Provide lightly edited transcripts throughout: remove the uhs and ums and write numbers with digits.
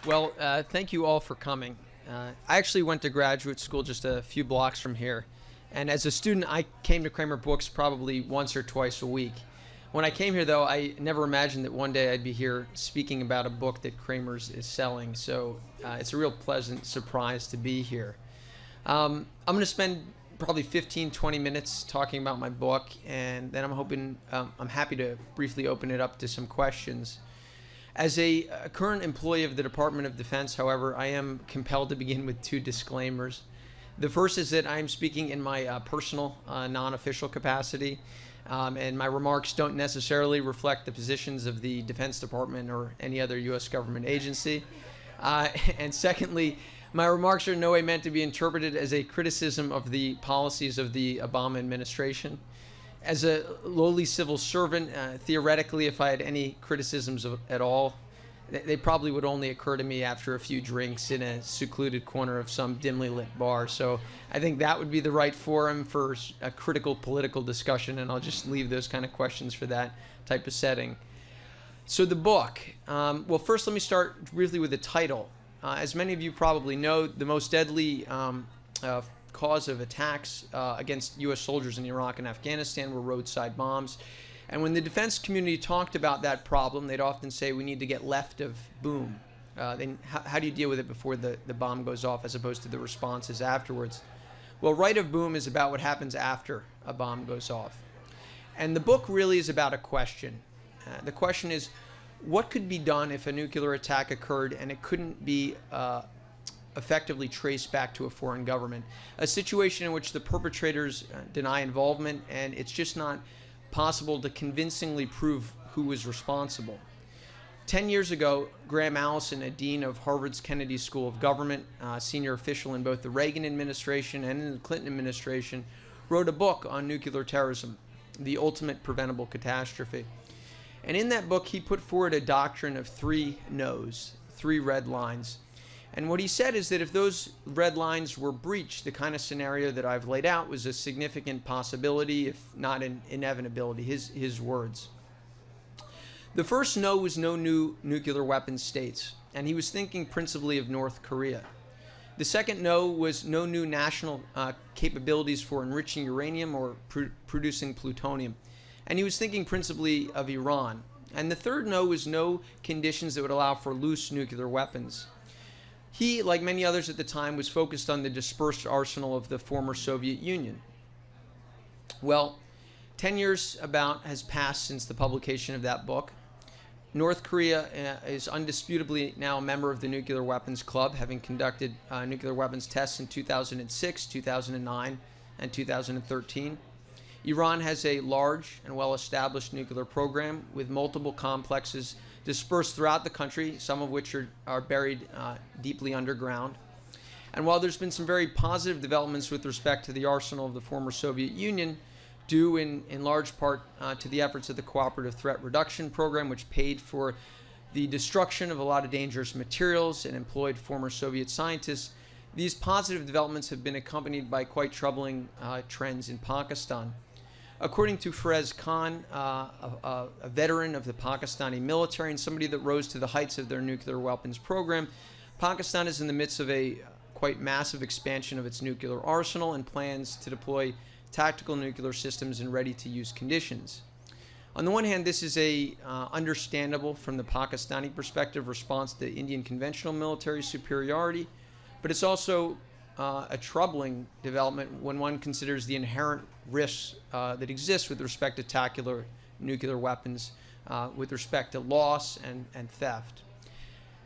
Well, thank you all for coming. I actually went to graduate school just a few blocks from here. And as a student, I came to Kramer Books probably once or twice a week. When I came here, though, I never imagined that one day I'd be here speaking about a book that Kramer's is selling. So it's a real pleasant surprise to be here. I'm going to spend probably 15, 20 minutes talking about my book, and then I'm happy to briefly open it up to some questions. As a current employee of the Department of Defense, however, I am compelled to begin with two disclaimers. The first is that I'm speaking in my personal, non-official capacity, and my remarks don't necessarily reflect the positions of the Defense Department or any other U.S. government agency. And secondly, my remarks are in no way meant to be interpreted as a criticism of the policies of the Obama administration. As a lowly civil servant, theoretically, if I had any criticisms at all, they probably would only occur to me after a few drinks in a secluded corner of some dimly lit bar. So I think that would be the right forum for a critical political discussion, and I'll just leave those kind of questions for that type of setting. So the book. Well, first let me start briefly with the title. As many of you probably know, the most deadly cause of attacks against U.S. soldiers in Iraq and Afghanistan were roadside bombs. And when the defense community talked about that problem, they'd often say we need to get left of boom. How do you deal with it before the bomb goes off as opposed to the responses afterwards? Well, right of boom is about what happens after a bomb goes off. And the book really is about a question. The question is, what could be done if a nuclear attack occurred and it couldn't be effectively traced back to a foreign government? A situation in which the perpetrators deny involvement and it's just not possible to convincingly prove who was responsible. 10 years ago, Graham Allison, a dean of Harvard's Kennedy School of Government, senior official in both the Reagan administration and in the Clinton administration, wrote a book on nuclear terrorism, The Ultimate Preventable Catastrophe. And in that book, he put forward a doctrine of three no's, three red lines. And what he said is that if those red lines were breached, the kind of scenario that I've laid out was a significant possibility, if not an inevitability, his words. The first no was no new nuclear weapons states, and he was thinking principally of North Korea. The second no was no new national capabilities for enriching uranium or producing plutonium, and he was thinking principally of Iran. And the third no was no conditions that would allow for loose nuclear weapons. He, like many others at the time, was focused on the dispersed arsenal of the former Soviet Union. Well, 10 years about has passed since the publication of that book. North Korea is undisputably now a member of the Nuclear Weapons Club, having conducted nuclear weapons tests in 2006, 2009, and 2013. Iran has a large and well-established nuclear program with multiple complexes dispersed throughout the country, some of which are buried deeply underground. And while there's been some very positive developments with respect to the arsenal of the former Soviet Union, due in large part to the efforts of the Cooperative Threat Reduction Program, which paid for the destruction of a lot of dangerous materials and employed former Soviet scientists, these positive developments have been accompanied by quite troubling trends in Pakistan. According to Firez Khan, a veteran of the Pakistani military and somebody that rose to the heights of their nuclear weapons program, Pakistan is in the midst of a quite massive expansion of its nuclear arsenal and plans to deploy tactical nuclear systems in ready-to-use conditions. On the one hand, this is a understandable from the Pakistani perspective response to Indian conventional military superiority, but it's also a troubling development when one considers the inherent risks that exist with respect to tactical nuclear weapons, with respect to loss and theft.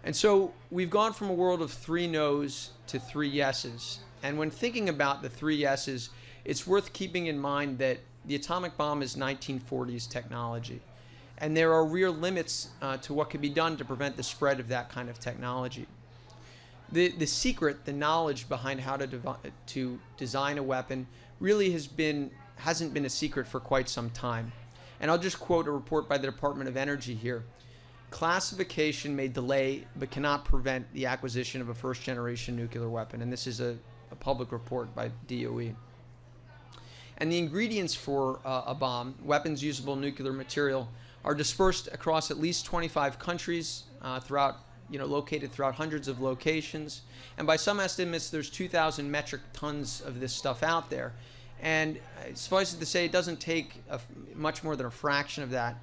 And so we've gone from a world of three no's to three yeses. And when thinking about the three yeses, it's worth keeping in mind that the atomic bomb is 1940s technology. And there are real limits to what can be done to prevent the spread of that kind of technology. The secret, the knowledge behind how to design a weapon really hasn't been a secret for quite some time. And I'll just quote a report by the Department of Energy here. Classification may delay but cannot prevent the acquisition of a first-generation nuclear weapon. And this is a public report by DOE. And the ingredients for a bomb, weapons-usable nuclear material, are dispersed across at least 25 countries throughout located throughout hundreds of locations. And by some estimates, there's 2,000 metric tons of this stuff out there. And suffice it to say, it doesn't take much more than a fraction of that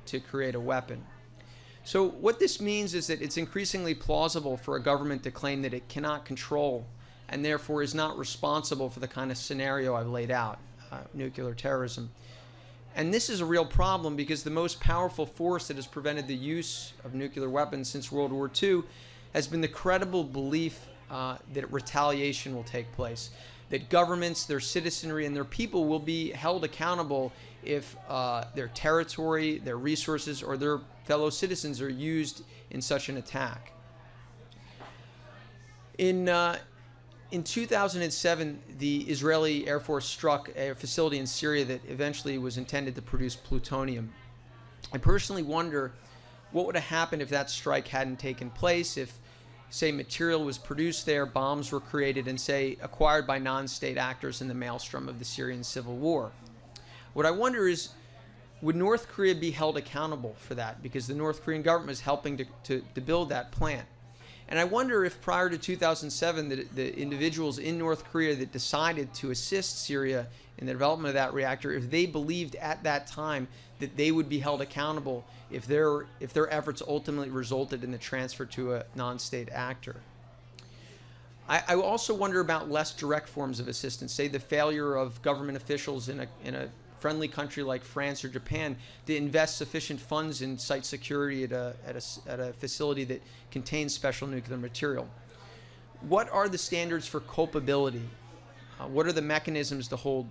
to create a weapon. So what this means is that it's increasingly plausible for a government to claim that it cannot control and therefore is not responsible for the kind of scenario I've laid out, nuclear terrorism. And this is a real problem because the most powerful force that has prevented the use of nuclear weapons since World War II has been the credible belief that retaliation will take place, that governments, their citizenry, and their people will be held accountable if their territory, their resources, or their fellow citizens are used in such an attack. In 2007, the Israeli Air Force struck a facility in Syria that eventually was intended to produce plutonium. I personally wonder what would have happened if that strike hadn't taken place, if, say, material was produced there, bombs were created, and, say, acquired by non-state actors in the maelstrom of the Syrian civil war. What I wonder is, would North Korea be held accountable for that? Because the North Korean government is helping to build that plant. And I wonder if prior to 2007, the individuals in North Korea that decided to assist Syria in the development of that reactor, if they believed at that time that they would be held accountable if their efforts ultimately resulted in the transfer to a non-state actor. I also wonder about less direct forms of assistance, say the failure of government officials in a friendly country like France or Japan to invest sufficient funds in site security at a facility that contains special nuclear material. What are the standards for culpability? What are the mechanisms to hold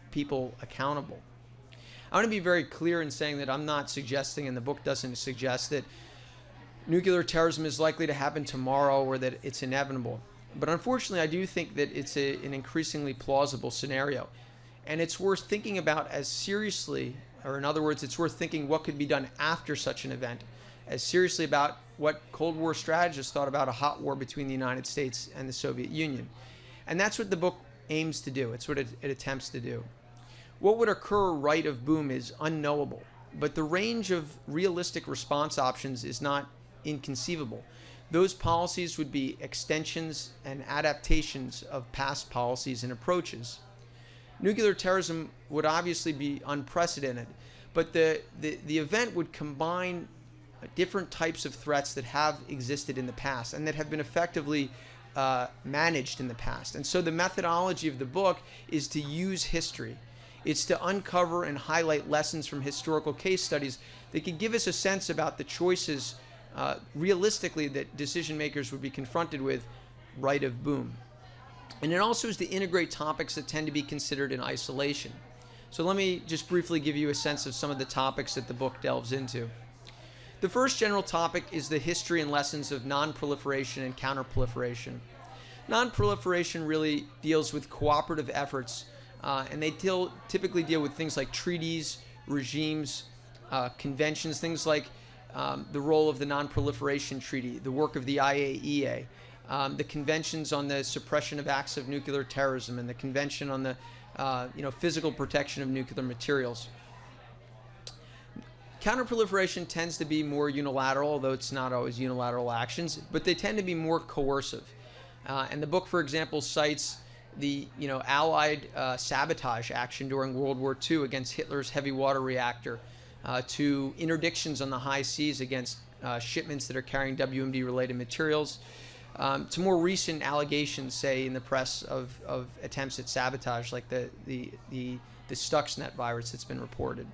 people accountable? I want to be very clear in saying that I'm not suggesting, and the book doesn't suggest, that nuclear terrorism is likely to happen tomorrow or that it's inevitable. But unfortunately, I do think that it's an increasingly plausible scenario. And it's worth thinking about as seriously, or in other words, it's worth thinking what could be done after such an event, as seriously about what Cold War strategists thought about a hot war between the United States and the Soviet Union. And that's what the book aims to do. It's what it attempts to do. What would occur right of boom is unknowable, but the range of realistic response options is not inconceivable. Those policies would be extensions and adaptations of past policies and approaches. Nuclear terrorism would obviously be unprecedented, but the event would combine different types of threats that have existed in the past and that have been effectively managed in the past. And so the methodology of the book is to use history. It's to uncover and highlight lessons from historical case studies that could give us a sense about the choices realistically that decision makers would be confronted with right of boom. And it also is to integrate topics that tend to be considered in isolation. So let me just briefly give you a sense of some of the topics that the book delves into. The first general topic is the history and lessons of non-proliferation and counter-proliferation. Non-proliferation really deals with cooperative efforts, and they typically deal with things like treaties, regimes, conventions, things like the role of the Non-Proliferation Treaty, the work of the IAEA, the conventions on the suppression of acts of nuclear terrorism, and the convention on the physical protection of nuclear materials. Counterproliferation tends to be more unilateral, although it's not always unilateral actions, but they tend to be more coercive. And the book, for example, cites the Allied sabotage action during World War II against Hitler's heavy water reactor, to interdictions on the high seas against shipments that are carrying WMD-related materials, to more recent allegations, say, in the press of attempts at sabotage, like the Stuxnet virus that's been reported.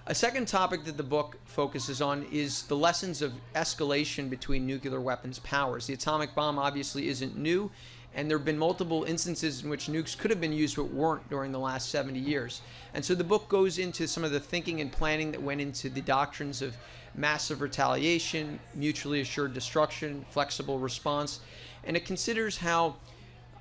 A second topic that the book focuses on is the lessons of escalation between nuclear weapons powers. The atomic bomb obviously isn't new, and there have been multiple instances in which nukes could have been used but weren't during the last 70 years. And so the book goes into some of the thinking and planning that went into the doctrines of massive retaliation, mutually assured destruction, flexible response, and it considers how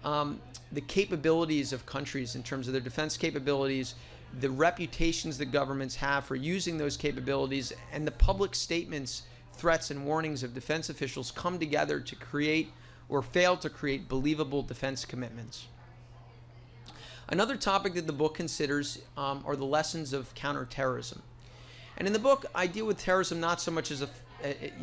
the capabilities of countries in terms of their defense capabilities, the reputations that governments have for using those capabilities, and the public statements, threats, and warnings of defense officials come together to create or fail to create believable defense commitments. Another topic that the book considers are the lessons of counterterrorism. And in the book, I deal with terrorism not so much as It,